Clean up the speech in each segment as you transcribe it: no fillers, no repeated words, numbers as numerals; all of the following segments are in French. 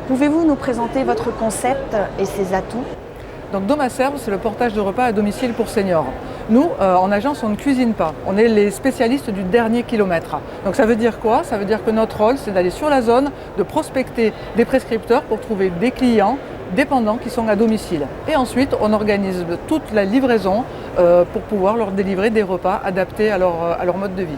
Pouvez-vous nous présenter votre concept et ses atouts? Donc Domaserve, c'est le portage de repas à domicile pour seniors. Nous, en agence, on ne cuisine pas. On est les spécialistes du dernier kilomètre. Donc ça veut dire quoi? Ça veut dire que notre rôle, c'est d'aller sur la zone, de prospecter des prescripteurs pour trouver des clients dépendants qui sont à domicile. Et ensuite, on organise toute la livraison pour pouvoir leur délivrer des repas adaptés à leur mode de vie.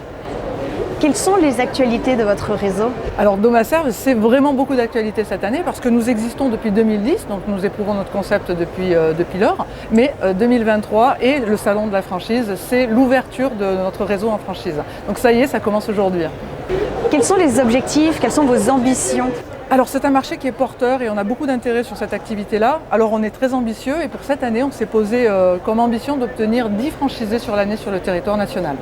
Quelles sont les actualités de votre réseau? Alors Domaserve, c'est vraiment beaucoup d'actualité cette année parce que nous existons depuis 2010, donc nous éprouvons notre concept depuis lors, mais 2023 et le salon de la franchise, c'est l'ouverture de notre réseau en franchise. Donc ça y est, ça commence aujourd'hui. Quels sont les objectifs? Quelles sont vos ambitions? Alors c'est un marché qui est porteur et on a beaucoup d'intérêt sur cette activité-là. Alors on est très ambitieux et pour cette année, on s'est posé comme ambition d'obtenir 10 franchisés sur l'année sur le territoire national.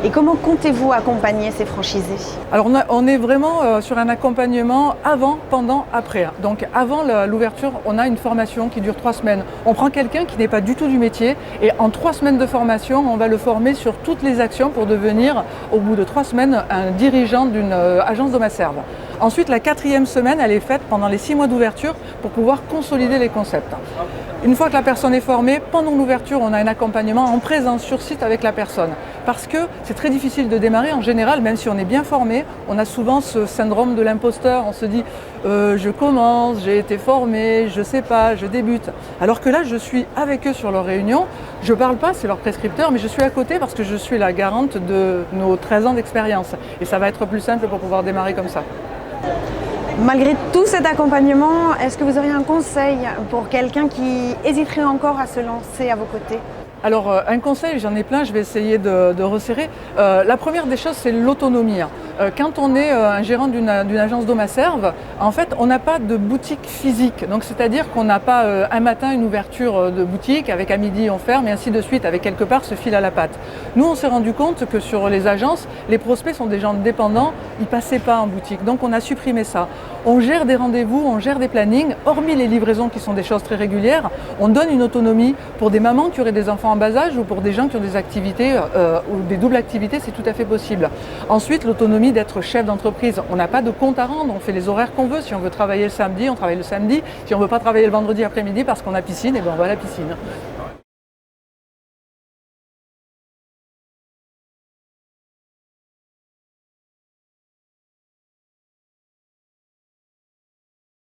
Et comment comptez-vous accompagner ces franchisés? Alors on est vraiment sur un accompagnement avant, pendant, après. Donc avant l'ouverture, on a une formation qui dure 3 semaines. On prend quelqu'un qui n'est pas du tout du métier et en 3 semaines de formation, on va le former sur toutes les actions pour devenir, au bout de 3 semaines, un dirigeant d'une agence Domaserve. Ensuite, la 4e semaine, elle est faite pendant les 6 mois d'ouverture pour pouvoir consolider les concepts. Une fois que la personne est formée, pendant l'ouverture, on a un accompagnement en présence sur site avec la personne. Parce que c'est très difficile de démarrer en général, même si on est bien formé, on a souvent ce syndrome de l'imposteur. On se dit je commence, j'ai été formé, je sais pas, je débute. Alors que là, je suis avec eux sur leur réunion, je parle pas, c'est leur prescripteur, mais je suis à côté parce que je suis la garante de nos 13 ans d'expérience. Et ça va être plus simple pour pouvoir démarrer comme ça. Malgré tout cet accompagnement, est-ce que vous auriez un conseil pour quelqu'un qui hésiterait encore à se lancer à vos côtés? Alors un conseil, j'en ai plein, je vais essayer de resserrer. La première des choses, c'est l'autonomie. Quand on est un gérant d'une agence Domaserve, en fait, on n'a pas de boutique physique. Donc c'est-à-dire qu'on n'a pas un matin une ouverture de boutique, avec à midi on ferme et ainsi de suite, avec quelque part ce fil à la patte. Nous, on s'est rendu compte que sur les agences, les prospects sont des gens dépendants, ils ne passaient pas en boutique. Donc on a supprimé ça. On gère des rendez-vous, on gère des plannings, hormis les livraisons qui sont des choses très régulières, on donne une autonomie pour des mamans qui auraient des enfants en bas âge ou pour des gens qui ont des activités ou des doubles activités, c'est tout à fait possible. Ensuite, l'autonomie d'être chef d'entreprise. On n'a pas de compte à rendre, on fait les horaires qu'on veut. Si on veut travailler le samedi, on travaille le samedi. Si on ne veut pas travailler le vendredi après-midi parce qu'on a piscine, et ben on va à la piscine.